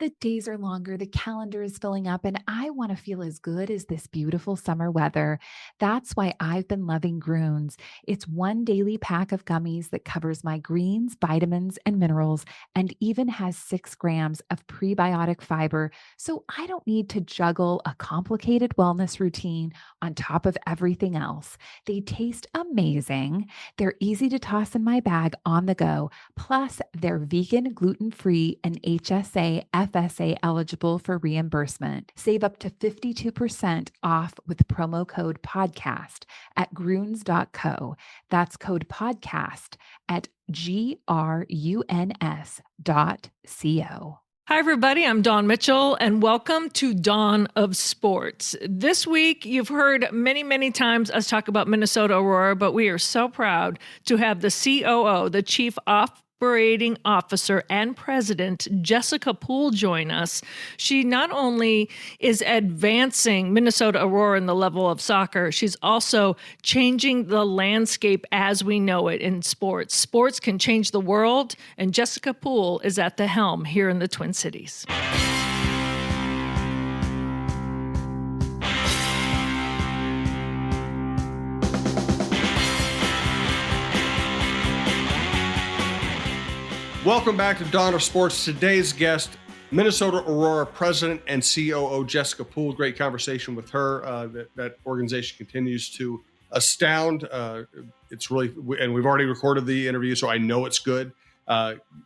The days are longer, the calendar is filling up, and I want to feel as good as this beautiful summer weather. That's why I've been loving Groons. It's one daily pack of gummies that covers my greens, vitamins, and minerals, and even has 6 grams of prebiotic fiber. So I don't need to juggle a complicated wellness routine on top of everything else. They taste amazing. They're easy to toss in my bag on the go. Plus, they're vegan, gluten free, and HSA, FSA eligible for reimbursement. Save up to 52% off with promo code podcast at gruns.co. That's code podcast at gruns.co. Hi, everybody. I'm Dawn Mitchell, and welcome to Dawn of Sports. This week, you've heard many, many times us talk about Minnesota Aurora, but we are so proud to have the COO, the Chief Operating Officer and President, Jessica Poole, join us. She not only is advancing Minnesota Aurora in the level of soccer, she's also changing the landscape as we know it in sports. Sports can change the world, and Jessica Poole is at the helm here in the Twin Cities. Welcome back to Dawn of Sports. Today's guest, Minnesota Aurora President and COO Jessica Poole. Great conversation with her. That organization continues to astound. It's really, and we've already recorded the interview, so I know it's good.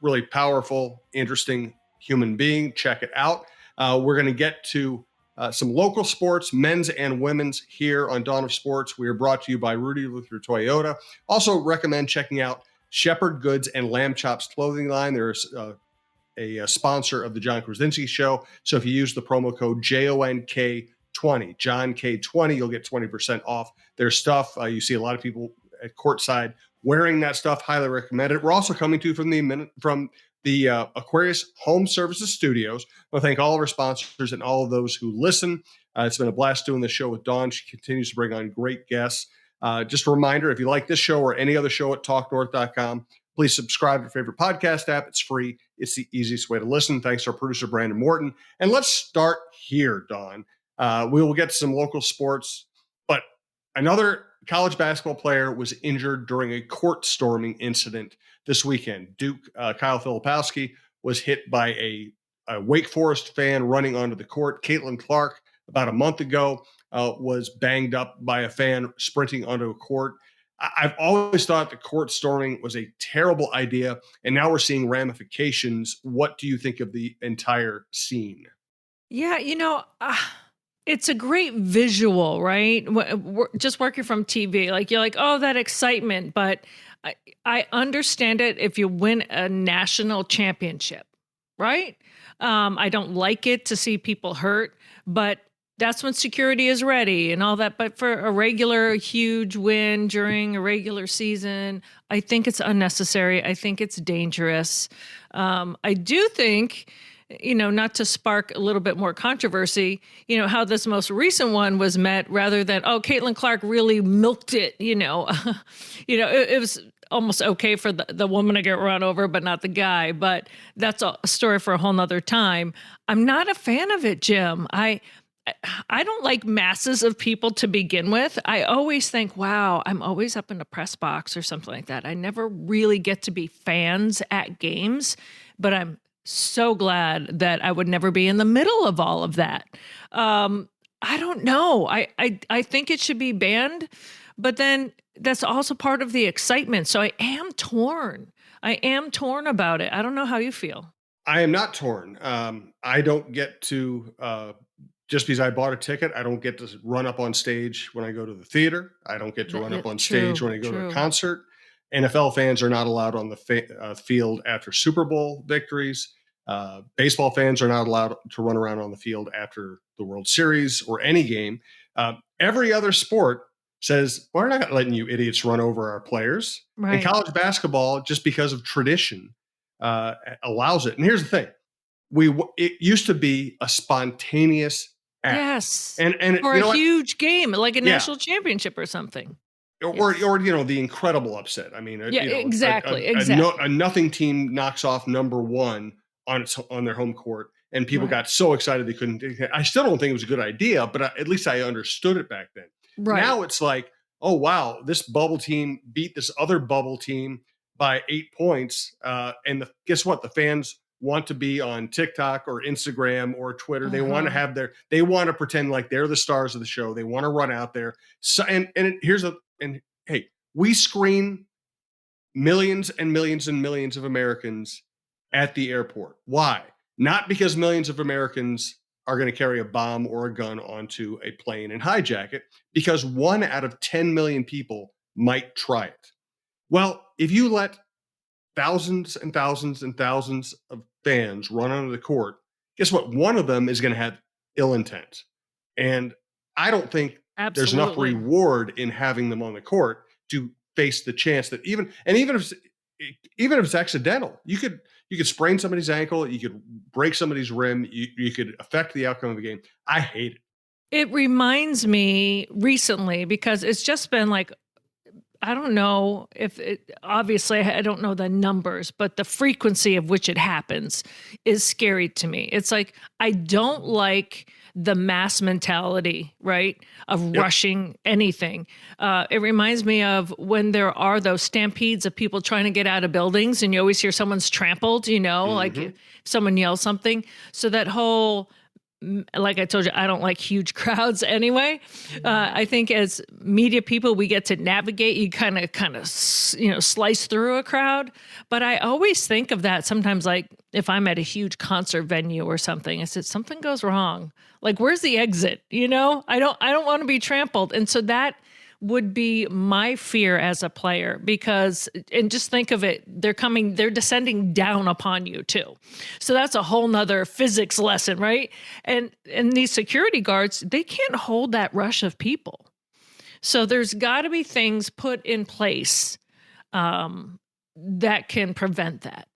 Really powerful, interesting human being. Check it out. We're going to get to some local sports, men's and women's, here on Dawn of Sports. We are brought to you by Rudy Luther Toyota. Also recommend checking out Shepherd Goods and Lamb Chops clothing line. There's a sponsor of the John Krasinski Show. So if you use the promo code JONK20, John K20, you'll get 20% off their stuff. You see a lot of people at courtside wearing that stuff. Highly recommend it. We're also coming to you from the Aquarius Home Services Studios. I want to thank all of our sponsors and all of those who listen. It's been a blast doing this show with Dawn. She continues to bring on great guests. Just a reminder, if you like this show or any other show at talknorth.com, please subscribe to your favorite podcast app. It's free. It's the easiest way to listen. Thanks to our producer, Brandon Morton. And let's start here, Dawn. We will get to some local sports, but another college basketball player was injured during a court storming incident this weekend. Duke Kyle Filipowski was hit by a Wake Forest fan running onto the court. Caitlin Clark, about a month ago, was banged up by a fan sprinting onto a court. I've always thought the court storming was a terrible idea, and now we're seeing ramifications. What do you think of the entire scene? Yeah, it's a great visual, right? Just working from TV, like you're like, oh, that excitement. But I understand it if you win a national championship, right? I don't like it to see people hurt, but that's when security is ready and all that. But for a regular huge win during a regular season, I think it's unnecessary. I think it's dangerous. I do think, not to spark a little bit more controversy, how this most recent one was met rather than, oh, Caitlin Clark really milked it, it was almost okay for the woman to get run over, but not the guy. But that's a story for a whole nother time. I'm not a fan of it, Jim. I don't like masses of people to begin with. I always think, wow, I'm always up in the press box or something like that. I never really get to be fans at games, but I'm so glad that I would never be in the middle of all of that. I don't know. I think it should be banned, but then that's also part of the excitement. So I am torn. About it. I don't know how you feel. I am not torn. I don't get to... Just because I bought a ticket, I don't get to run up on stage when I go to the theater. I don't get to run up on stage when I go to a concert. NFL fans are not allowed on the field after Super Bowl victories. Baseball fans are not allowed to run around on the field after the World Series or any game. Every other sport says, we're not letting you idiots run over our players. Right. And college basketball, just because of tradition, allows it. And here's the thing. It used to be a spontaneous act. Yes. And or a huge game, like a national championship or something. Or the incredible upset. I mean, exactly. A nothing team knocks off number one on their home court, and people Right. got so excited they couldn't. I still don't think it was a good idea, but at least I understood it back then. Right. Now it's like, oh wow, this bubble team beat this other bubble team by 8 points, and guess what? The fans want to be on TikTok or Instagram or Twitter. They want to Uh-huh. have they want to pretend like they're the stars of the show. They want to run out there. So, and hey, we screen millions and millions and millions of Americans at the airport. Why? Not because millions of Americans are going to carry a bomb or a gun onto a plane and hijack it, because 1 out of 10 million people might try it. Well, if you let thousands and thousands and thousands of fans run onto the court, guess what? One of them is going to have ill intent. And I don't think there's enough Absolutely. reward in having them on the court to face the chance that even if it's accidental, you could sprain somebody's ankle, you could break somebody's rim, you could affect the outcome of the game. I hate it. It reminds me recently, because it's just been like, I don't know if obviously I don't know the numbers, but the frequency of which it happens is scary to me. It's like, I don't like the mass mentality, right? Of Yep. rushing anything. It reminds me of when there are those stampedes of people trying to get out of buildings, and you always hear someone's trampled, like if someone yells something. So that whole, like I told you, I don't like huge crowds anyway. I think as media people, we get to navigate. You kind of, slice through a crowd. But I always think of that sometimes, like if I'm at a huge concert venue or something, I said something goes wrong. Like, where's the exit? I don't want to be trampled. And so that would be my fear as a player, because, and just think of it, they're descending down upon you too. So that's a whole nother physics lesson, right? And these security guards, they can't hold that rush of people. So there's got to be things put in place that can prevent that.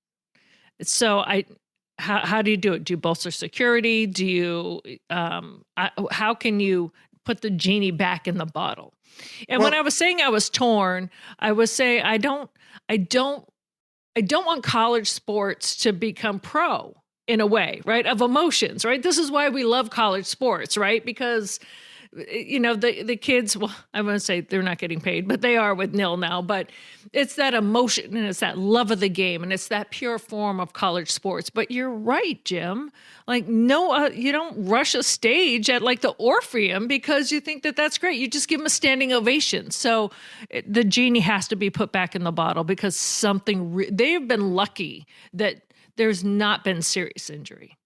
So how do you do it? Do you bolster security? Do you, how can you put the genie back in the bottle? And when I was saying I was torn, I was saying I don't want college sports to become pro in a way, right? Of emotions, right? This is why we love college sports, right? Because the kids, well, I won't say they're not getting paid, but they are with nil now. But it's that emotion, and it's that love of the game, and it's that pure form of college sports. But you're right, Jim. Like, no, you don't rush a stage at like the Orpheum because you think that that's great. You just give them a standing ovation. So the genie has to be put back in the bottle, because they've been lucky that there's not been serious injury.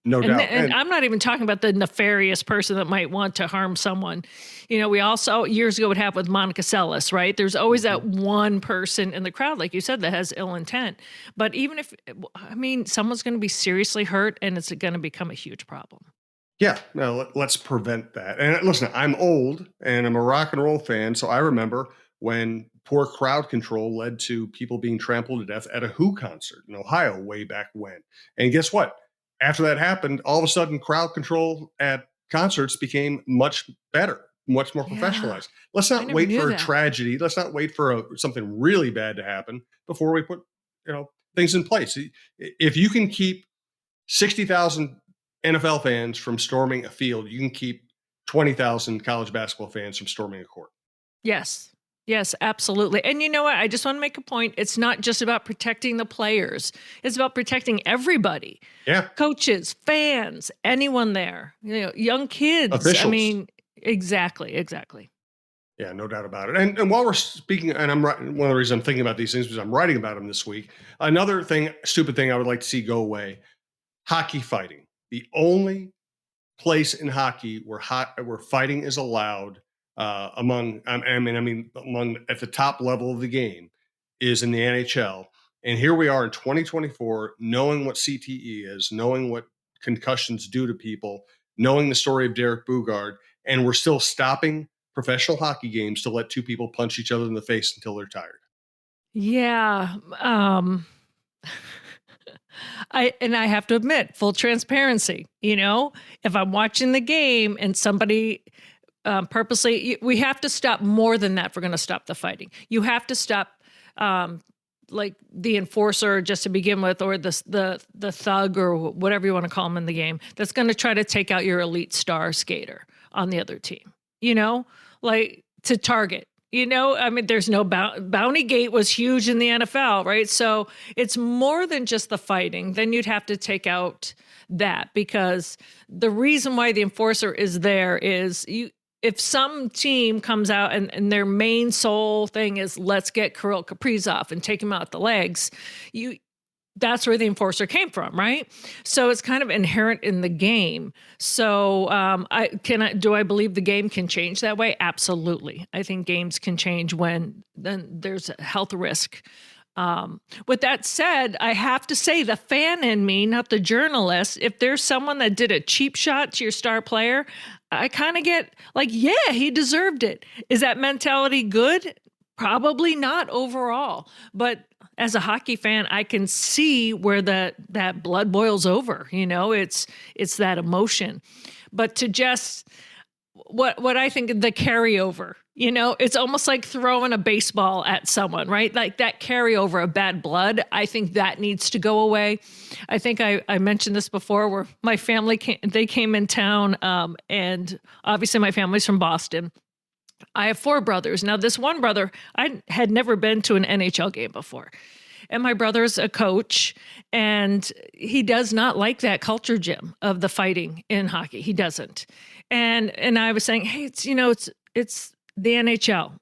No doubt. And I'm not even talking about the nefarious person that might want to harm someone. We also years ago would have with Monica Seles, right? There's always that one person in the crowd, like you said, that has ill intent. But even if, someone's going to be seriously hurt, and it's going to become a huge problem. Yeah, no, let's prevent that. And listen, I'm old and I'm a rock and roll fan, so I remember when poor crowd control led to people being trampled to death at a Who concert in Ohio way back when. And guess what? After that happened, all of a sudden, crowd control at concerts became much better, much more professionalized. Let's not wait for a tragedy. Let's not wait for something really bad to happen before we put things in place. If you can keep 60,000 NFL fans from storming a field, you can keep 20,000 college basketball fans from storming a court. Yes. Yes, absolutely. And you know what? I just want to make a point. It's not just about protecting the players. It's about protecting everybody. Yeah. Coaches, fans, anyone there, young kids. Officials. Exactly. Yeah, no doubt about it. And while we're speaking, and one of the reasons I'm thinking about these things is I'm writing about them this week. Another stupid thing I would like to see go away: hockey fighting. The only place in hockey where fighting is allowed among at the top level of the game is in the NHL. And here we are in 2024, knowing what CTE is, knowing what concussions do to people, knowing the story of Derek Bugard, and we're still stopping professional hockey games to let two people punch each other in the face until they're tired. Yeah. I have to admit, full transparency, if I'm watching the game and somebody purposely, we have to stop more than that if we're going to stop the fighting. You have to stop like the enforcer just to begin with, or the thug or whatever you want to call him in the game, that's going to try to take out your elite star skater on the other team, like to target. I mean, there's no Bounty Gate was huge in the NFL, right? So it's more than just the fighting. Then you'd have to take out that, because the reason why the enforcer is there is if some team comes out and their main sole thing is let's get Kirill Kaprizov and take him out the legs, that's where the enforcer came from, right? So it's kind of inherent in the game. So do I believe the game can change that way? Absolutely. I think games can change when then there's a health risk. With that said, I have to say the fan in me, not the journalist, if there's someone that did a cheap shot to your star player, I kind of get like, yeah, he deserved it. Is that mentality good? Probably not overall. But as a hockey fan, I can see where that blood boils over. It's that emotion. But to just what I think the carryover, it's almost like throwing a baseball at someone, right? Like that carryover of bad blood. I think that needs to go away. I think I mentioned this before, where my family came in town, and obviously my family's from Boston. I have 4 brothers. Now, this one brother, I had never been to an NHL game before. And my brother's a coach, and he does not like that culture, Jim, of the fighting in hockey. He doesn't. And I was saying, hey, it's the NHL.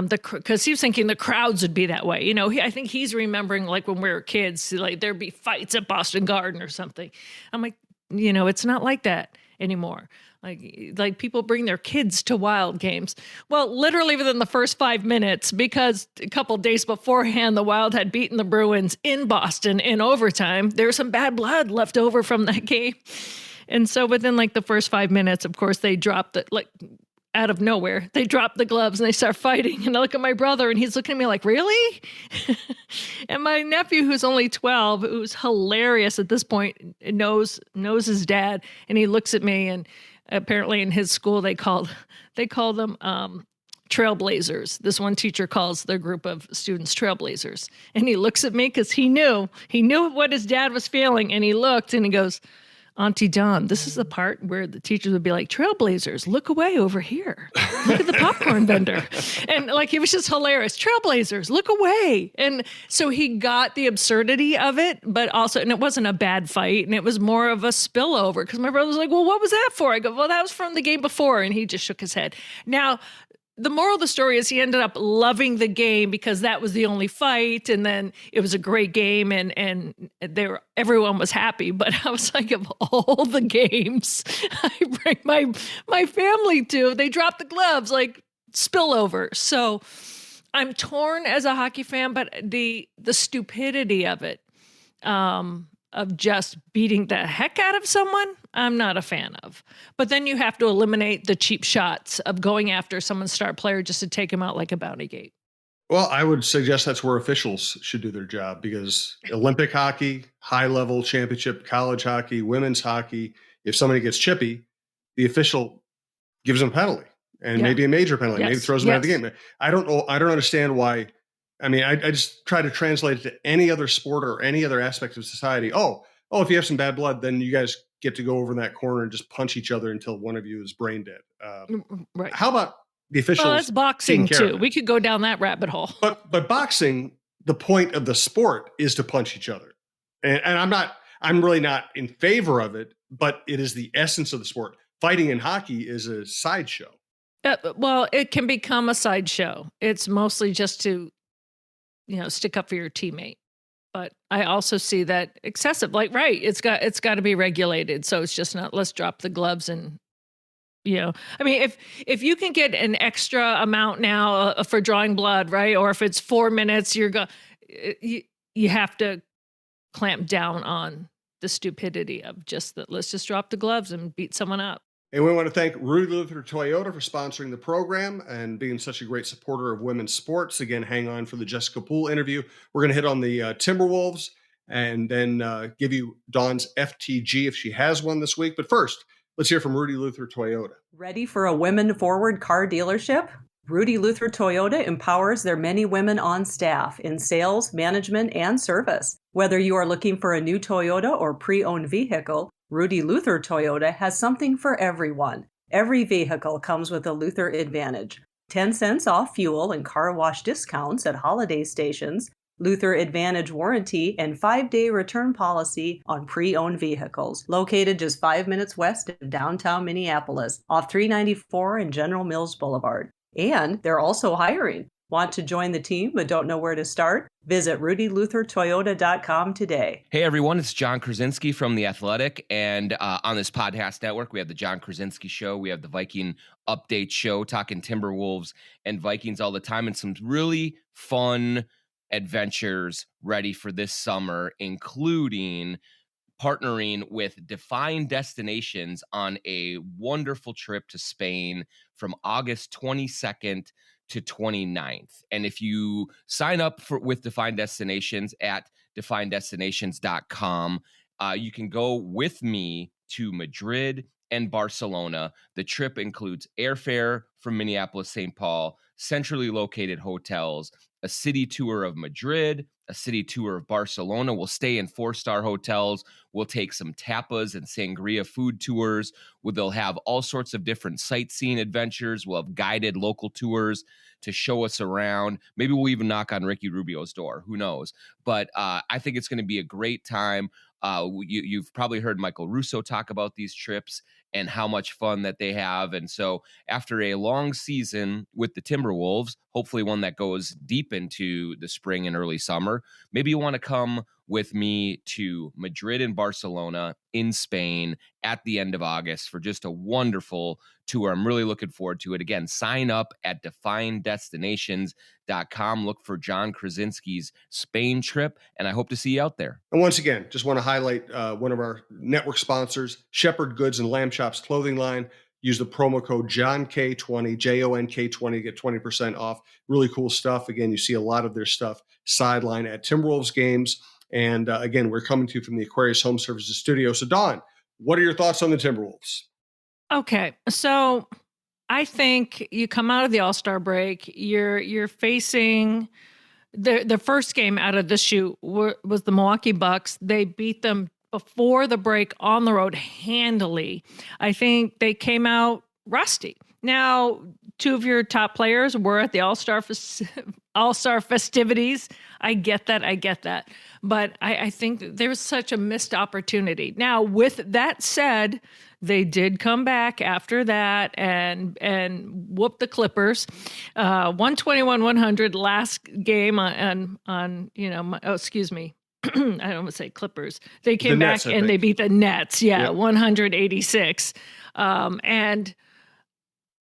Because he was thinking the crowds would be that way. I think he's remembering like when we were kids, like there'd be fights at Boston Garden or something. I'm like, it's not like that anymore. Like people bring their kids to Wild games. Well, literally within the first 5 minutes, because a couple of days beforehand, the Wild had beaten the Bruins in Boston in overtime. There was some bad blood left over from that game. And so within like the first 5 minutes, of course, they dropped out of nowhere, they drop the gloves and they start fighting. And I look at my brother and he's looking at me like, really? And my nephew, who's only 12, who's hilarious at this point, knows his dad. And he looks at me, and apparently in his school, they call them trailblazers. This one teacher calls their group of students trailblazers. And he looks at me because he knew what his dad was feeling. And he looked and he goes, Auntie Dawn, this is the part where the teachers would be like, trailblazers, look away over here. Look at the popcorn vendor. And like, it was just hilarious. Trailblazers, look away. And so he got the absurdity of it, but also, and it wasn't a bad fight. And it was more of a spillover, because my brother was like, well, what was that for? I go, well, that was from the game before. And he just shook his head. Now, the moral of the story is he ended up loving the game because that was the only fight, and then it was a great game, and everyone was happy. But I was like, of all the games I bring my family to, they drop the gloves, like spillover. So I'm torn as a hockey fan, but the stupidity of it, of just beating the heck out of someone, I'm not a fan of. But then you have to eliminate the cheap shots of going after someone's star player just to take him out like a Bounty Gate. Well, I would suggest that's where officials should do their job, because Olympic hockey, high-level championship, college hockey, women's hockey, if somebody gets chippy, the official gives them a penalty, and maybe a major penalty, maybe throws them out of the game. I don't know. I don't understand why. I mean, I just try to translate it to any other sport or any other aspect of society. Oh, if you have some bad blood, then you guys get to go over in that corner and just punch each other until one of you is brain dead. Right. How about the officials? Well, that's boxing too. We could go down that rabbit hole. But boxing, the point of the sport is to punch each other. And I'm really not in favor of it, but it is the essence of the sport. Fighting in hockey is a sideshow. Well, it can become a sideshow. It's mostly just to, stick up for your teammate. But I also see that excessive, like, right, it's got to be regulated. So it's just not, let's drop the gloves and, I mean, if you can get an extra amount now for drawing blood, right? Or if it's 4 minutes, you have to clamp down on the stupidity of just that. Let's just drop the gloves and beat someone up. And we want to thank Rudy Luther Toyota for sponsoring the program and being such a great supporter of women's sports. Again, hang on for the Jessica Poole interview. We're going to hit on the Timberwolves and then give you Dawn's FTG if she has one this week. But first, let's hear from Rudy Luther Toyota. Ready for a women-forward car dealership? Rudy Luther Toyota empowers their many women on staff in sales, management, and service. Whether you are looking for a new Toyota or pre-owned vehicle, Rudy Luther Toyota has something for everyone. Every vehicle comes with a Luther Advantage. 10 cents off fuel and car wash discounts at holiday stations, Luther Advantage warranty, and 5-day return policy on pre-owned vehicles. Located just 5 minutes west of downtown Minneapolis, off 394 and General Mills Boulevard. And they're also hiring. Want to join the team but don't know where to start? Visit rudyluthertoyota.com today. Hey, everyone. It's John Krasinski from The Athletic. And on this podcast network, we have the John Krasinski Show. We have the Viking Update Show, talking Timberwolves and Vikings all the time, and some really fun adventures ready for this summer, including partnering with Define Destinations on a wonderful trip to Spain from August 22nd to 29th. And if you sign up with Define Destinations at definedestinations.com, you can go with me to Madrid and Barcelona. The trip includes airfare from Minneapolis, St. Paul, centrally located hotels, a city tour of Madrid, a city tour of Barcelona. We'll stay in 4-star hotels. We'll take some tapas and sangria food tours. They'll have all sorts of different sightseeing adventures. We'll have guided local tours to show us around. Maybe we'll even knock on Ricky Rubio's door. Who knows? But I think it's going to be a great time. You've probably heard Michael Russo talk about these trips and how much fun that they have. And so after a long season with the Timberwolves, hopefully one that goes deep into the spring and early summer, maybe you want to come with me to Madrid and Barcelona in Spain at the end of August for just a wonderful tour. I'm really looking forward to it. Again, sign up at definedestinations.com. Look for John Krasinski's Spain trip, and I hope to see you out there. And once again, just want to highlight one of our network sponsors, Shepherd Goods and Lamb Chops clothing line. Use the promo code JOHNK20, JONK20, get 20% off. Really cool stuff. Again, you see a lot of their stuff sideline at Timberwolves games. And again, we're coming to you from the Aquarius Home Services studio. So, Dawn, what are your thoughts on the Timberwolves? Okay, so I think you come out of the All-Star break, you're facing the first game out of the chute was the Milwaukee Bucks. They beat them before the break on the road handily. I think they came out rusty. Now, two of your top players were at the All-Star festivities. I get that. But I think that there was such a missed opportunity. Now, with that said, they did come back after that and whoop the Clippers, 121-100 last game on excuse me. I don't want to say Clippers. They came back and they beat the Nets. Yeah. 186. And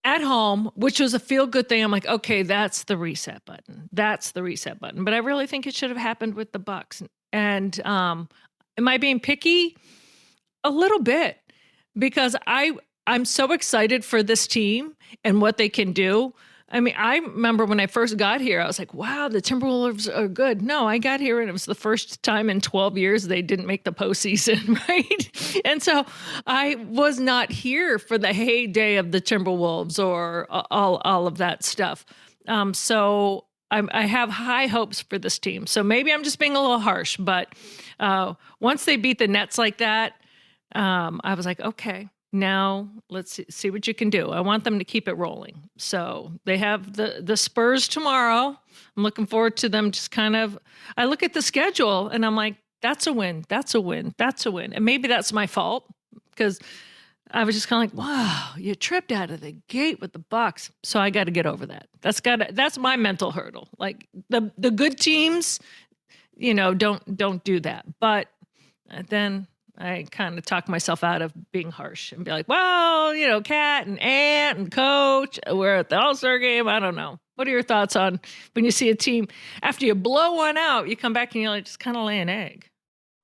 at home, which was a feel-good thing. I'm like, okay, that's the reset button. But I really think it should have happened with the Bucks. And am I being picky? A little bit, because I'm so excited for this team and what they can do. I mean, I remember when I first got here, I was like, wow, the Timberwolves are good. No, I got here and it was the first time in 12 years they didn't make the postseason, right? And so I was not here for the heyday of the Timberwolves or all of that stuff. So I have high hopes for this team. So maybe I'm just being a little harsh, but once they beat the Nets like that, I was like, okay. Now let's see what you can do. I want them to keep it rolling. So they have the Spurs tomorrow. I'm looking forward to them. Just kind of, I look at the schedule and I'm like, that's a win. And maybe that's my fault because I was just kind of like, wow, you tripped out of the gate with the Bucks. So I got to get over that. That's my mental hurdle. Like the good teams, don't do that. But then I kind of talk myself out of being harsh and be like, well, Cat and Ant and Coach, we're at the All-Star game. I don't know. What are your thoughts on when you see a team, after you blow one out, you come back and you just kind of lay an egg?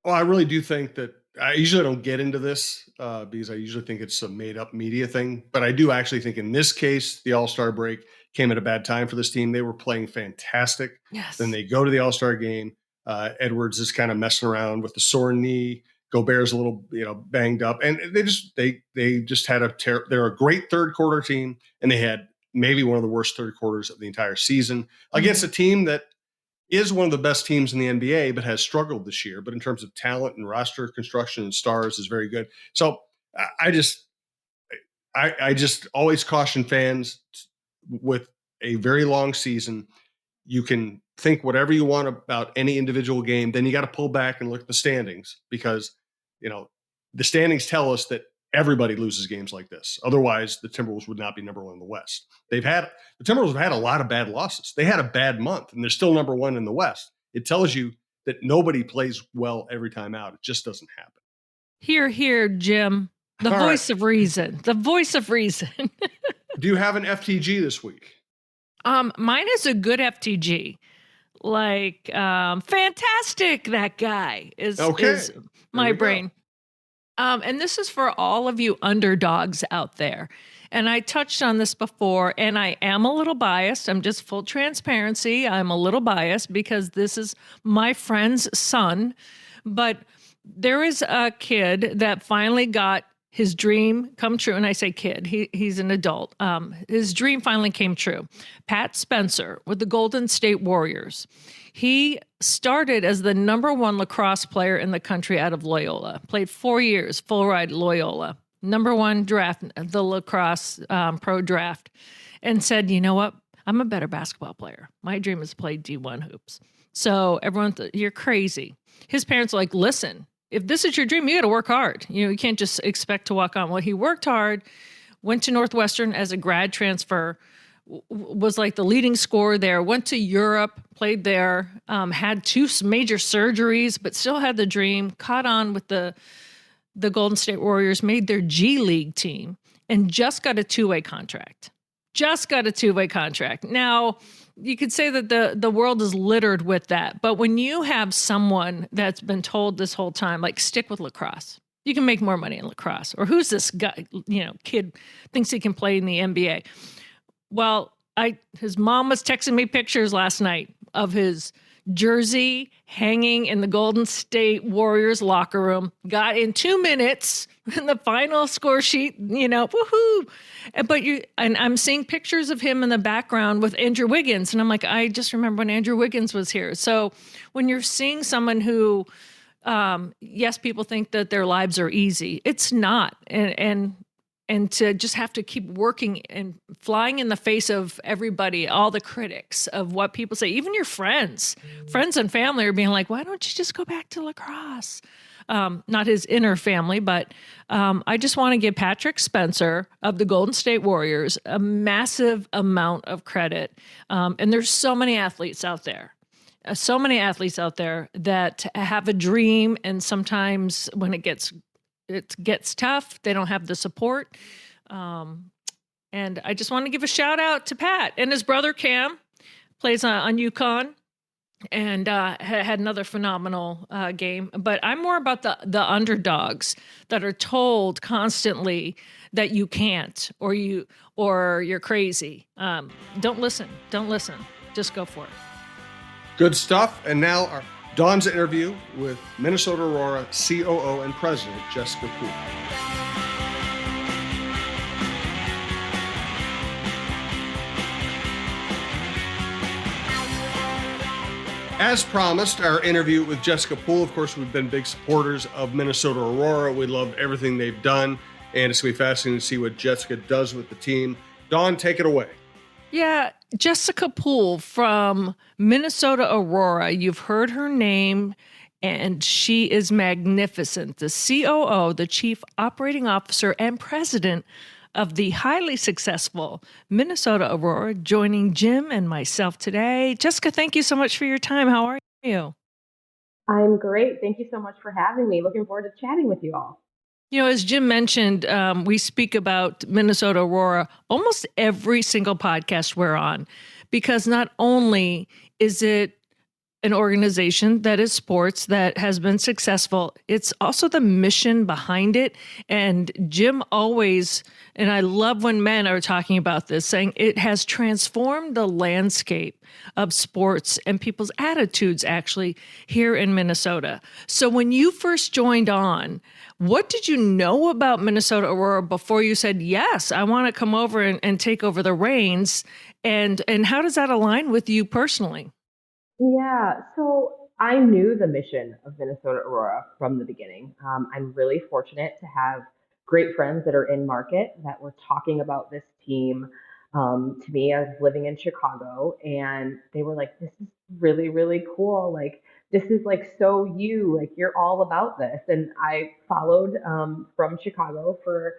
Well, I really do think that I usually don't get into this because I usually think it's a made-up media thing. But I do actually think in this case, the All-Star break came at a bad time for this team. They were playing fantastic. Yes. Then they go to the All-Star game. Edwards is kind of messing around with the sore knee. Gobert's a little, banged up, and they just had they're a great third quarter team, and they had maybe one of the worst third quarters of the entire season against a team that is one of the best teams in the NBA, but has struggled this year. But in terms of talent and roster construction and stars is very good. So I just always caution fans with a very long season. You can think whatever you want about any individual game. Then you got to pull back and look at the standings, because, the standings tell us that everybody loses games like this. Otherwise, the Timberwolves would not be number one in the West. The Timberwolves have had a lot of bad losses. They had a bad month, and they're still number one in the West. It tells you that nobody plays well every time out. It just doesn't happen. Here, Jim. The All voice right. of reason. The voice of reason. Do you have an FTG this week? Mine is a good FTG. Like, fantastic. That guy is my we go. brain. And this is for all of you underdogs out there. And I touched on this before, and I am a little biased. I'm just full transparency. I'm a little biased because this is my friend's son. But there is a kid that finally got his dream come true. And I say kid, he's an adult. His dream finally came true. Pat Spencer with the Golden State Warriors. He started as the number one lacrosse player in the country out of Loyola. Played 4 years, full ride Loyola. Number one draft, the lacrosse pro draft. And said, you know what? I'm a better basketball player. My dream is to play D1 hoops. So everyone, you're crazy. His parents are like, listen, if this is your dream, you got to work hard. You can't just expect to walk on. Well, he worked hard, went to Northwestern as a grad transfer, was like the leading scorer there, went to Europe, played there, had 2 major surgeries, but still had the dream, caught on with the Golden State Warriors, made their G League team, and just got a 2-way contract. Now, you could say that the world is littered with that. But when you have someone that's been told this whole time, like, stick with lacrosse, you can make more money in lacrosse. Or who's this guy, kid thinks he can play in the NBA. Well, his mom was texting me pictures last night of his jersey hanging in the Golden State Warriors locker room. Got in 2 minutes in the final score sheet, woohoo. And I'm seeing pictures of him in the background with Andrew Wiggins. And I'm like, I just remember when Andrew Wiggins was here. So when you're seeing someone who, yes, people think that their lives are easy. It's not. And to just have to keep working and flying in the face of everybody, all the critics of what people say, even your friends and family are being like, why don't you just go back to lacrosse? Not his inner family, but I just want to give Patrick Spencer of the Golden State Warriors a massive amount of credit. And there's so many athletes out there. That have a dream, and sometimes when it gets tough, they don't have the support. And I just want to give a shout out to Pat and his brother Cam, plays on UConn, and had another phenomenal game. But I'm more about the underdogs that are told constantly that you can't, or you're crazy. Don't listen. Just go for it. Good stuff. And now Dawn's interview with Minnesota Aurora COO and President Jessica Poole. As promised, our interview with Jessica Poole. Of course, we've been big supporters of Minnesota Aurora. We love everything they've done, and it's going to be fascinating to see what Jessica does with the team. Dawn, take it away. Yeah, Jessica Poole from Minnesota Aurora. You've heard her name, and she is magnificent. The COO, the Chief Operating Officer and President of the highly successful Minnesota Aurora, joining Jim and myself today. Jessica, thank you so much for your time. How are you? I'm great. Thank you so much for having me. Looking forward to chatting with you all. As Jim mentioned, we speak about Minnesota Aurora almost every single podcast we're on, because not only is it an organization that is sports that has been successful. It's also the mission behind it. And Jim always, and I love when men are talking about this, saying it has transformed the landscape of sports and people's attitudes actually here in Minnesota. So when you first joined on, what did you know about Minnesota Aurora before you said, yes, I want to come over and take over the reins? And how does that align with you personally? Yeah, so I knew the mission of Minnesota Aurora from the beginning. I'm really fortunate to have great friends that are in market that were talking about this team to me. I was living in Chicago, and they were like, "This is really, really cool. Like, this is like so you. Like, you're all about this." And I followed from Chicago for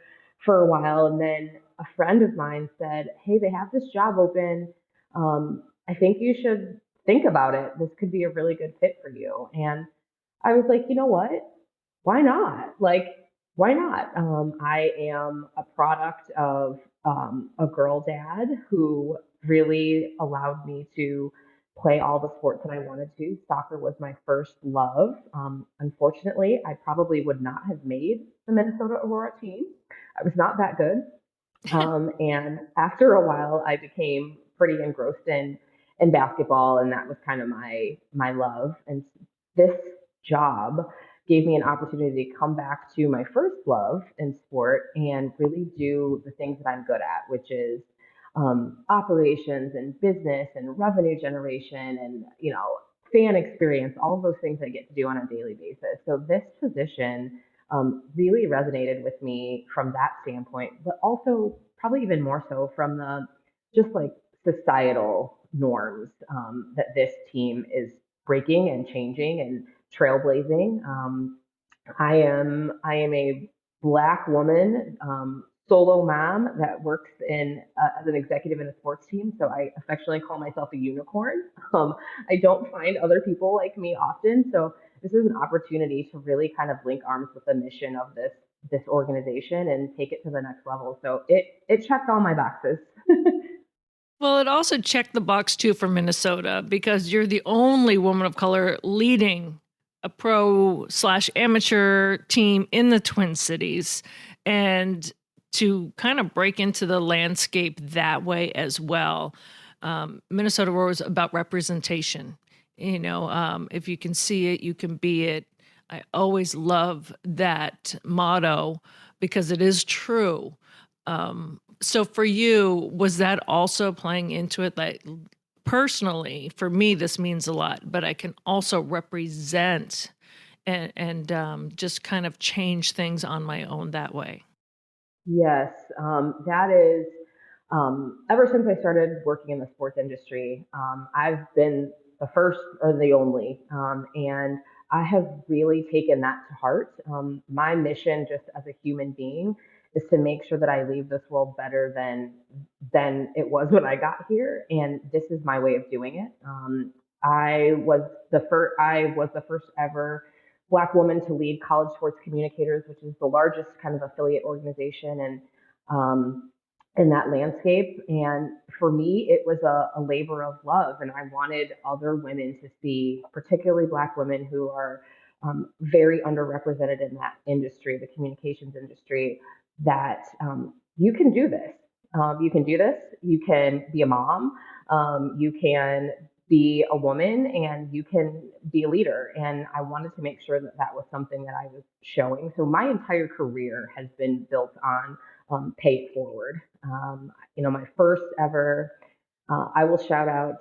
a while, and then a friend of mine said, "Hey, they have this job open. I think you should think about it. This could be a really good fit for you." And I was like, you know what? Why not? Like, why not? I am a product of a girl dad who really allowed me to play all the sports that I wanted to. Soccer was my first love. Unfortunately, I probably would not have made the Minnesota Aurora team. I was not that good. And after a while, I became pretty engrossed in basketball, and that was kind of my love. And this job gave me an opportunity to come back to my first love in sport and really do the things that I'm good at, which is operations and business and revenue generation and fan experience, all of those things I get to do on a daily basis. So this position really resonated with me from that standpoint, but also probably even more so from the just like societal norms that this team is breaking and changing and trailblazing. I am a Black woman, solo mom that works in as an executive in a sports team. So I affectionately call myself a unicorn. I don't find other people like me often. So this is an opportunity to really kind of link arms with the mission of this organization and take it to the next level. So it checked all my boxes. Well, it also checked the box too for Minnesota because you're the only woman of color leading a pro slash amateur team in the Twin Cities. And to kind of break into the landscape that way as well. Minnesota Roar is about representation. If you can see it, you can be it. I always love that motto because it is true. So for you, was that also playing into it? Like personally, for me, this means a lot, but I can also represent and just kind of change things on my own that way. Yes, that is. Ever since I started working in the sports industry, I've been the first or the only, and I have really taken that to heart. My mission, just as a human being, is to make sure that I leave this world better than it was when I got here, and this is my way of doing it. I was the first ever Black woman to lead College Sports Communicators, which is the largest kind of affiliate organization and in that landscape. And for me, it was a labor of love. And I wanted other women to see, particularly Black women who are very underrepresented in that industry, the communications industry, that you can do this. You can do this. You can be a mom. You can be a woman and you can be a leader. And I wanted to make sure that that was something that I was showing. So my entire career has been built on pay it forward. My first ever, I will shout out,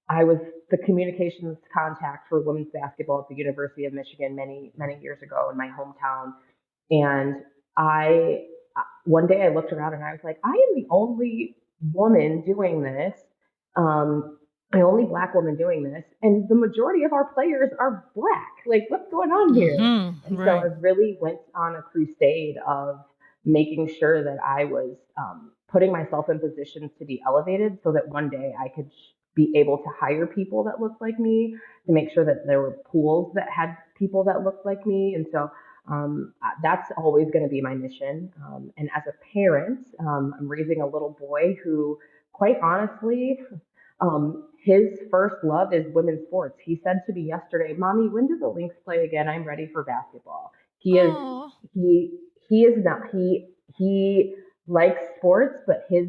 I was the communications contact for women's basketball at the University of Michigan many, many years ago in my hometown. And one day I looked around and I was like, I am the only woman doing this. The only Black woman doing this, and the majority of our players are Black. Like, what's going on here? And so I Right. really went on a crusade of making sure that I was putting myself in positions to be elevated so that one day I could be able to hire people that looked like me, to make sure that there were pools that had people that looked like me. And so that's always going to be my mission. And as a parent, I'm raising a little boy who, quite honestly, His first love is women's sports. He said to me yesterday, "Mommy, when do the Lynx play again? I'm ready for basketball." He is Oh, he he is not he likes sports, but his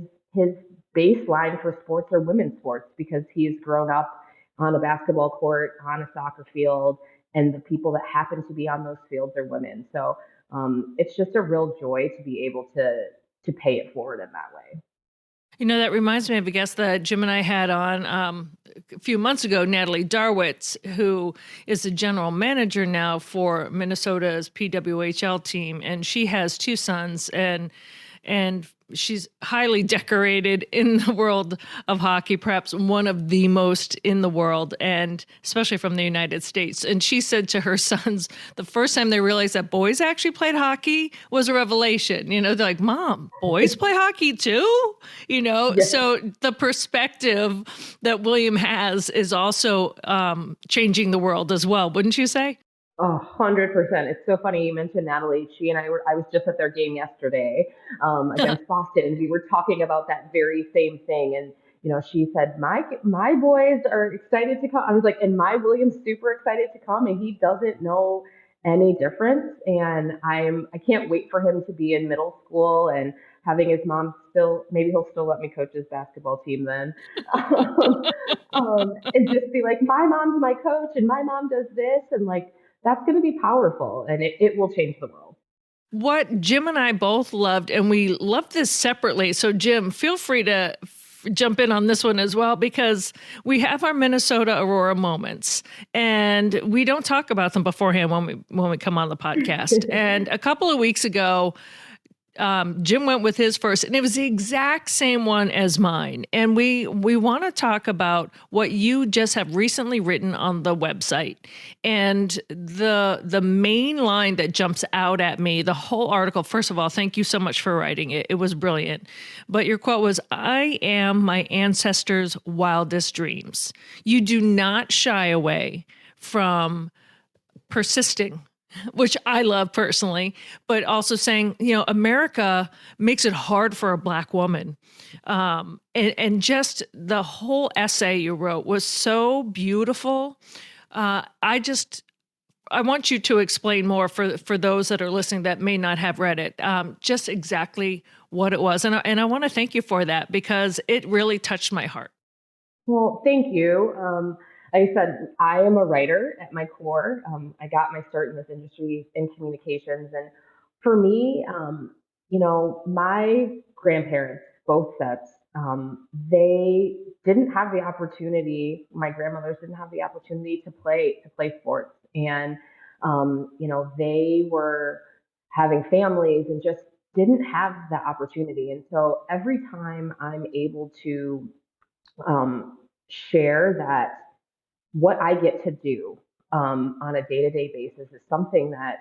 baseline for sports are women's sports because he's grown up on a basketball court, on a soccer field, and the people that happen to be on those fields are women. So it's just a real joy to be able to pay it forward in that way. that reminds me of a guest that Jim and I had on a few months ago, Natalie Darwitz, who is the general manager now for Minnesota's PWHL team, and she has two sons, and she's highly decorated in the world of hockey, perhaps one of the most in the world, and especially from the United States. And she said to her sons, the first time they realized that boys actually played hockey was a revelation. They're like, "Mom, boys play hockey too?" Yes. So the perspective that William has is also changing the world as well, wouldn't you say? 100%. It's so funny you mentioned Natalie. She and I was just at their game yesterday against Boston, and we were talking about that very same thing. And she said, my boys are excited to come. I was like, and my William's super excited to come, and he doesn't know any difference. And I can't wait for him to be in middle school and having his mom still. Maybe he'll still let me coach his basketball team then. And just be like, my mom's my coach, and my mom does this, and like that's going to be powerful, and it will change the world. What Jim and I both loved, and we loved this separately. So, Jim, feel free to jump in on this one as well, because we have our Minnesota Aurora moments, and we don't talk about them beforehand when we come on the podcast. And a couple of weeks ago, Jim went with his first, and it was the exact same one as mine. And we want to talk about what you just have recently written on the website. And the main line that jumps out at me, the whole article, first of all, thank you so much for writing it. It was brilliant. But your quote was, "I am my ancestors' wildest dreams." You do not shy away from persisting, which I love personally, but also saying, America makes it hard for a Black woman. And just the whole essay you wrote was so beautiful. I want you to explain more for those that are listening that may not have read it, just exactly what it was. And I want to thank you for that, because it really touched my heart. Well, thank you. Like I said, I am a writer at my core. I got my start in this industry in communications. And for me, my grandparents, both sets, they didn't have the opportunity. My grandmothers didn't have the opportunity to play sports. And, they were having families and just didn't have that opportunity. And so every time I'm able to share that what I get to do on a day-to-day basis is something that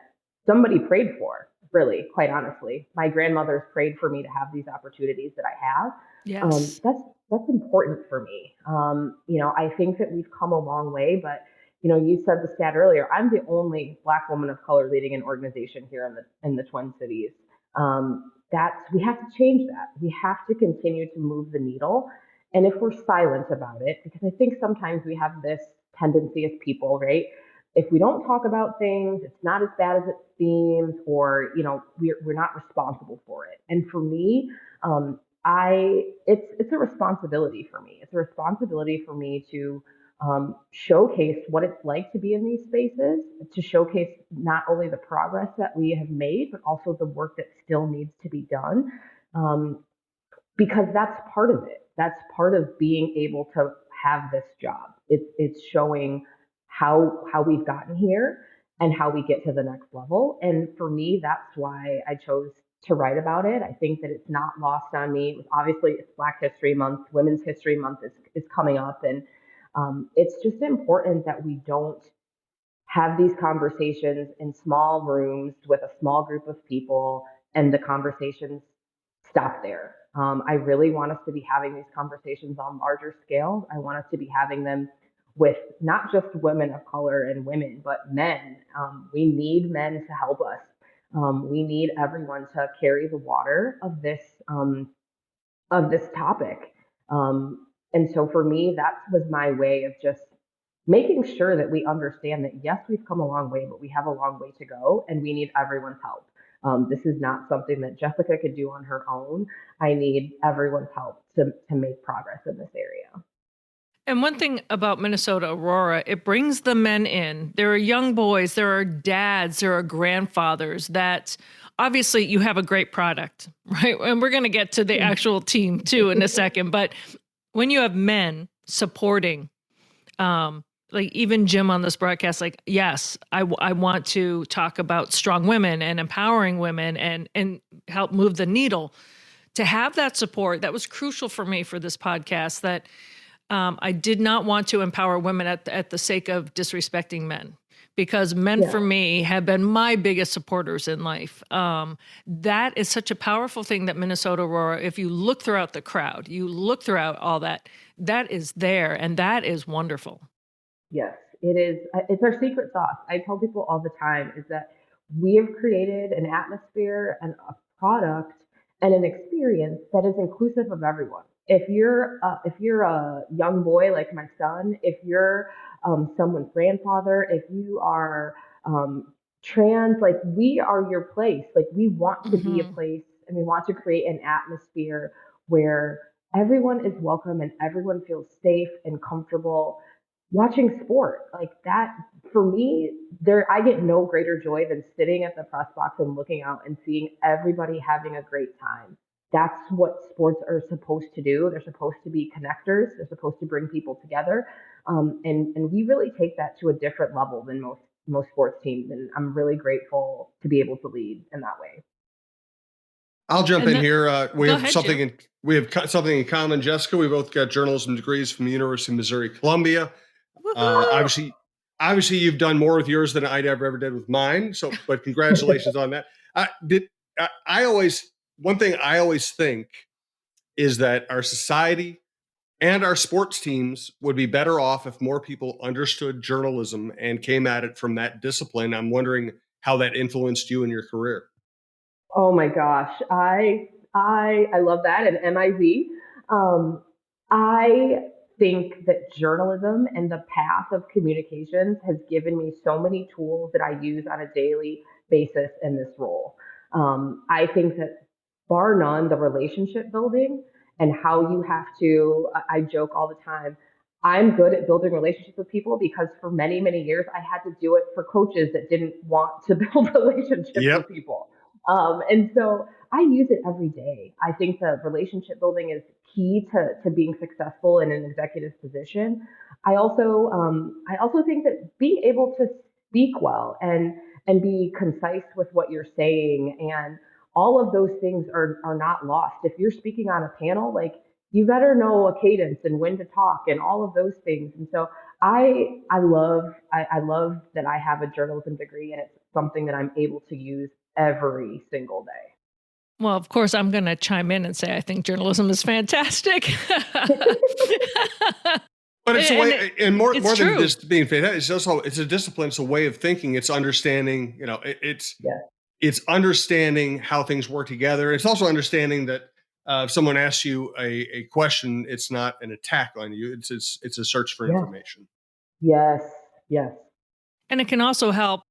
somebody prayed for, really, quite honestly. My grandmother's prayed for me to have these opportunities that I have. Yes. That's important for me. I think that we've come a long way, but you said the stat earlier. I'm the only Black woman of color leading an organization here in the Twin Cities. That's we have to change that. We have to continue to move the needle. And if we're silent about it, because I think sometimes we have this tendency as people, right? If we don't talk about things, it's not as bad as it seems, or we're not responsible for it. And for me, it's a responsibility for me. It's a responsibility for me to showcase what it's like to be in these spaces, to showcase not only the progress that we have made, but also the work that still needs to be done. Because that's part of it. That's part of being able to have this job. It's showing how we've gotten here and how we get to the next level. And for me, that's why I chose to write about it. I think that it's not lost on me. Obviously, it's Black History Month. Women's History Month is coming up, and it's just important that we don't have these conversations in small rooms with a small group of people, and the conversations stop there. I really want us to be having these conversations on larger scale. I want us to be having them with not just women of color and women, but men. We need men to help us. We need everyone to carry the water of this topic. And so for me, that was my way of just making sure that we understand that yes, we've come a long way, but we have a long way to go and we need everyone's help. This is not something that Jessica could do on her own. I need everyone's help to make progress in this area. And one thing about Minnesota Aurora, it brings the men in. There are young boys, there are dads, there are grandfathers that obviously you have a great product, right? And we're going to get to the actual team too in a second. But when you have men supporting, like even Jim on this broadcast, like, yes, I want to talk about strong women and empowering women and help move the needle. To have that support, that was crucial for me for this podcast, that I did not want to empower women at the sake of disrespecting men, because men for me have been my biggest supporters in life. That is such a powerful thing that Minnesota Aurora, if you look throughout the crowd, you look throughout all that, that is there, and that is wonderful. Yes, it is. It's our secret sauce. I tell people all the time is that we have created an atmosphere and a product and an experience that is inclusive of everyone. If you're a young boy like my son, if you're someone's grandfather, if you are trans, like we are your place. Like we want to be a place, and we want to create an atmosphere where everyone is welcome and everyone feels safe and comfortable watching sport. Like that, for me, I get no greater joy than sitting at the press box and looking out and seeing everybody having a great time. That's what sports are supposed to do. They're supposed to be connectors. They're supposed to bring people together. And we really take that to a different level than most sports teams. And I'm really grateful to be able to lead in that way. I'll jump in here. We Go have ahead, something Jim. something in common, Jessica. We both got journalism degrees from the University of Missouri Columbia. Woohoo! Obviously, you've done more with yours than I'd ever did with mine. So, but congratulations on that. One thing I always think is that our society and our sports teams would be better off if more people understood journalism and came at it from that discipline. I'm wondering how that influenced you in your career. Oh my gosh, I love that, and MIZ. I think that journalism and the path of communications has given me so many tools that I use on a daily basis in this role. I think that bar none, the relationship building and how you have to, I joke all the time, I'm good at building relationships with people because for many, many years, I had to do it for coaches that didn't want to build relationships with people. And so I use it every day. I think the relationship building is key to being successful in an executive position. I also think that being able to speak well and be concise with what you're saying and all of those things are not lost. If you're speaking on a panel, like you better know a cadence and when to talk and all of those things. And so I love that I have a journalism degree and it's something that I'm able to use every single day. Well, of course, I'm going to chime in and say I think journalism is fantastic. But it's a way, and more than true. just being fantastic, it's a discipline, it's a way of thinking, it's understanding, it's understanding how things work together. It's also understanding that if someone asks you a question, it's not an attack on you. It's a search for information. Yes. Yes. And it can also help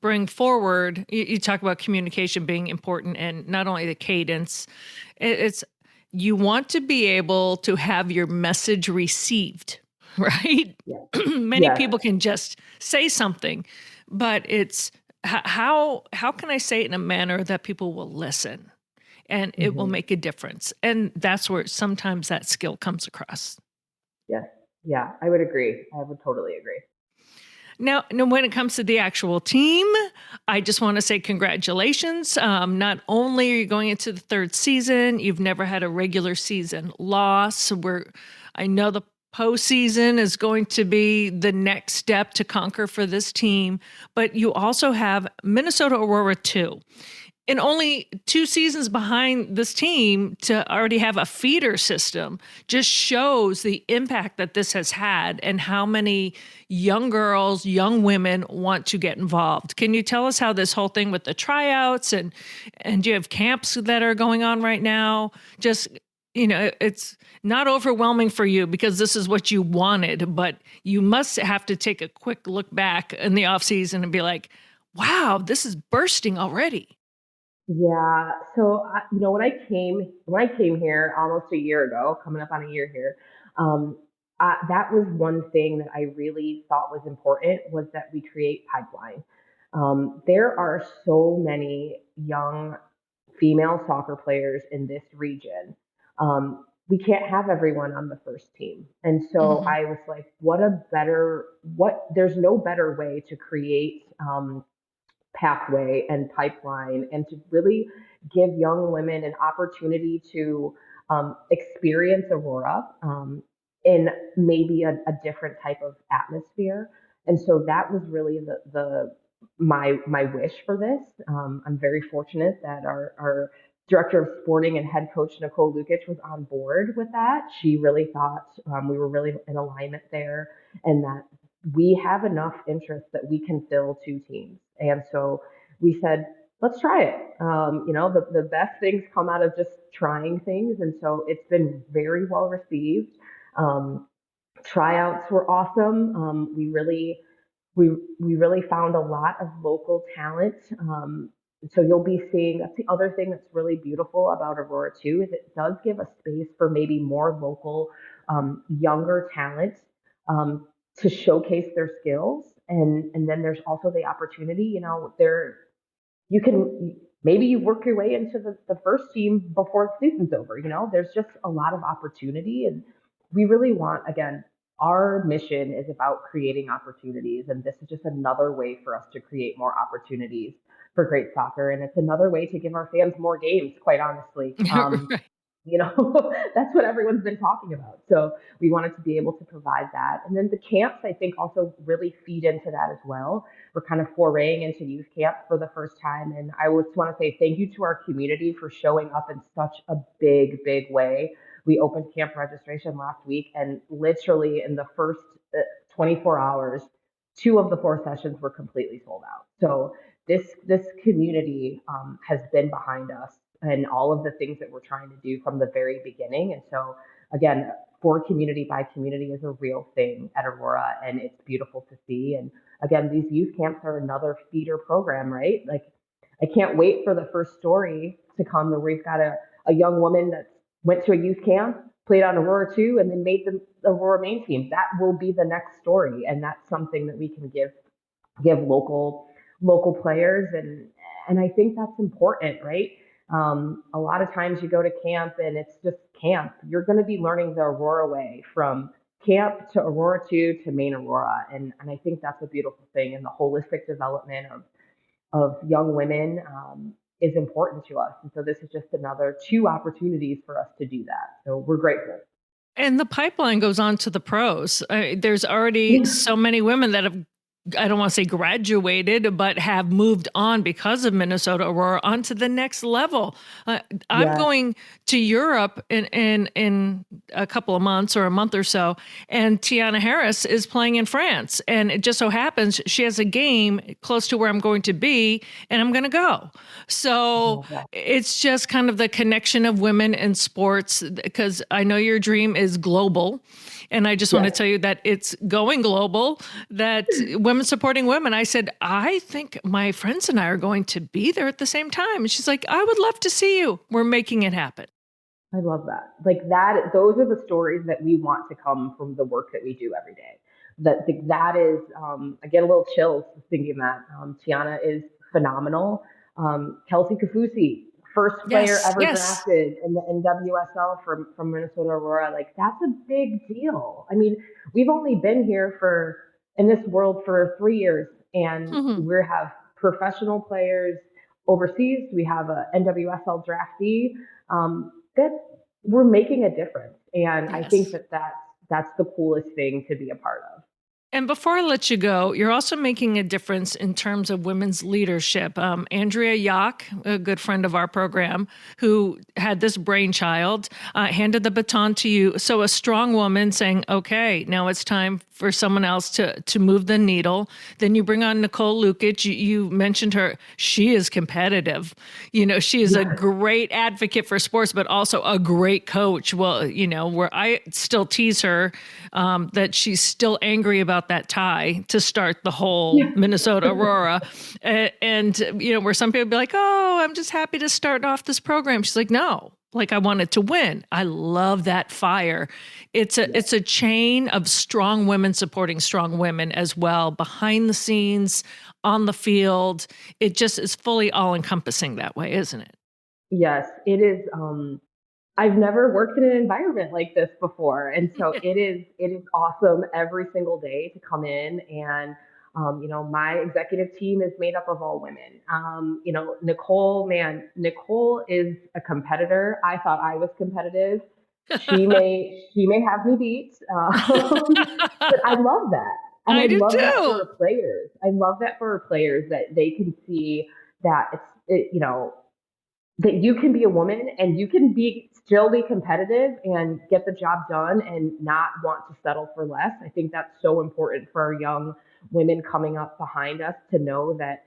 bring forward, you talk about communication being important and not only the cadence, it's you want to be able to have your message received, right? Yeah. Many people can just say something, but it's how can I say it in a manner that people will listen and it will make a difference? And that's where sometimes that skill comes across. Yes. Yeah, I would agree. I would totally agree. Now, when it comes to the actual team, I just want to say congratulations. Not only are you going into the third season, you've never had a regular season loss. I know the postseason is going to be the next step to conquer for this team, but you also have Minnesota Aurora 2. And only 2 seasons behind this team to already have a feeder system just shows the impact that this has had and how many young girls, young women want to get involved. Can you tell us how this whole thing with the tryouts and do you have camps that are going on right now? Just, it's not overwhelming for you because this is what you wanted, but you must have to take a quick look back in the off season and be like, wow, this is bursting already. Yeah. So, when I came here almost a year ago, coming up on a year here, um, that was one thing that I really thought was important was that we create pipeline. There are so many young female soccer players in this region. We can't have everyone on the first team. And so Mhm. I was like, there's no better way to create pathway and pipeline and to really give young women an opportunity to experience Aurora in maybe a different type of atmosphere. And so that was really my wish for this. I'm very fortunate that our director of sporting and head coach Nicole Lukic was on board with that. She really thought we were really in alignment there, and that we have enough interest that we can fill two teams. And so we said, let's try it. The best things come out of just trying things. And so it's been very well received. Um, Tryouts were awesome. We really found a lot of local talent. So you'll be seeing, that's the other thing that's really beautiful about Aurora too, is it does give a space for maybe more local, younger talent um, to showcase their skills. And then there's also the opportunity, you can maybe you work your way into the first team before the season's over. There's just a lot of opportunity. And we really want, again, our mission is about creating opportunities. And this is just another way for us to create more opportunities for great soccer. And it's another way to give our fans more games, quite honestly. Right. That's what everyone's been talking about. So we wanted to be able to provide that. And then the camps, I think, also really feed into that as well. We're kind of foraying into youth camp for the first time. And I just want to say thank you to our community for showing up in such a big, big way. We opened camp registration last week, and literally in the first 24 hours, two of the four sessions were completely sold out. So this community has been behind us and all of the things that we're trying to do from the very beginning. And so, again, for community by community is a real thing at Aurora, and it's beautiful to see. And again, these youth camps are another feeder program, right? Like, I can't wait for the first story to come where we've got a young woman that went to a youth camp, played on Aurora 2, and then made the Aurora main team. That will be the next story. And that's something that we can give local players. And I think that's important, right? A lot of times you go to camp and it's just camp. You're going to be learning the Aurora way from camp to Aurora 2 to main Aurora. And I think that's a beautiful thing. And the holistic development of young women is important to us. And so this is just another two opportunities for us to do that. So we're grateful. And the pipeline goes on to the pros. There's already Yeah. so many women that have, I don't want to say graduated, but have moved on because of Minnesota Aurora onto the next level. I'm Yes. going to Europe in a couple of months or a month or so, and Tiana Harris is playing in France. And it just so happens she has a game close to where I'm going to be, and I'm going to go. So it's just kind of the connection of women in sports, because I know your dream is global. And I just want to Yes. tell you that it's going global, that women supporting women. I said, I think my friends and I are going to be there at the same time. And she's like, I would love to see you. We're making it happen. I love that. Like that, those are the stories that we want to come from the work that we do every day. That is, I get a little chills thinking that. Tiana is phenomenal. Kelsey Kafusi, first player Yes, ever yes. drafted in the NWSL from Minnesota Aurora. Like that's a big deal. I mean, we've only been here in this world for 3 years, and Mhm. we have professional players overseas. We have a NWSL draftee. That we're making a difference. And I think Yes. that's the coolest thing to be a part of. And before I let you go, you're also making a difference in terms of women's leadership. Andrea Yock, a good friend of our program, who had this brainchild, handed the baton to you. So a strong woman saying, okay, now it's time for someone else to move the needle. Then you bring on Nicole Lukic. You mentioned her. She is competitive. She is a great advocate for sports, but also a great coach. Well, where I still tease her that she's still angry about that tie to start the whole Minnesota Aurora. And where some people be like, oh, I'm just happy to start off this program. She's like, no. Like, I wanted to win. I love that fire. It's a chain of strong women supporting strong women as well, behind the scenes, on the field. It just is fully all encompassing that way, isn't it? Yes, it is. I've never worked in an environment like this before. And so it is awesome every single day to come in and my executive team is made up of all women. Nicole is a competitor. I thought I was competitive. She may have me beat, but I love that. And I do love too. that for our players. I love that for our players that they can see that that you can be a woman and you can still be competitive and get the job done and not want to settle for less. I think that's so important for our young women coming up behind us to know that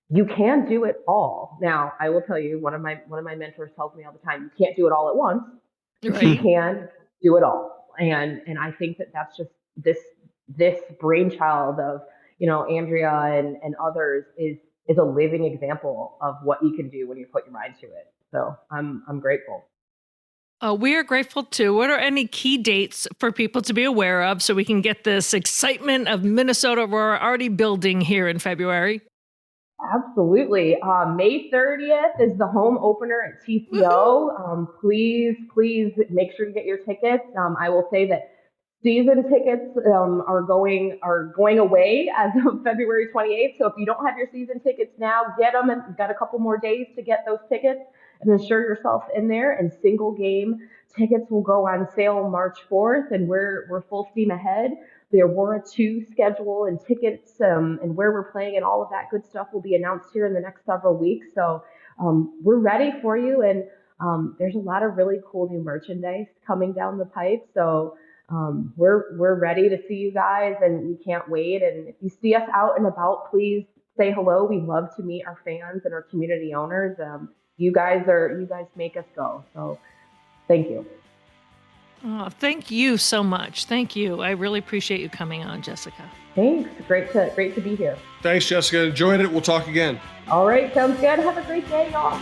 you can do it all. Now, I will tell you, one of my mentors tells me all the time, you can't do it all at once. Right. You can do it all. And I think that's just this brainchild of, Andrea and others is a living example of what you can do when you put your mind to it. So I'm grateful. We are grateful too. What are any key dates for people to be aware of so we can get this excitement of Minnesota Aurora already building here in February? Absolutely. May 30th is the home opener at TCO. Please make sure you get your tickets. I will say that season tickets are going away as of February 28th. So if you don't have your season tickets now, get them, and you've got a couple more days to get those tickets and ensure yourself in there. And single game tickets will go on sale March 4th, and we're full steam ahead. The Aurora 2 schedule and tickets and where we're playing and all of that good stuff will be announced here in the next several weeks. So we're ready for you, and there's a lot of really cool new merchandise coming down the pipe. So we're ready to see you guys, and we can't wait. And if you see us out and about, please say hello. We love to meet our fans and our community owners. You guys make us go. So thank you. Oh, thank you so much. Thank you. I really appreciate you coming on, Jessica. Thanks. Great to be here. Thanks, Jessica. Enjoyed it. We'll talk again. All right. Sounds good. Have a great day, y'all.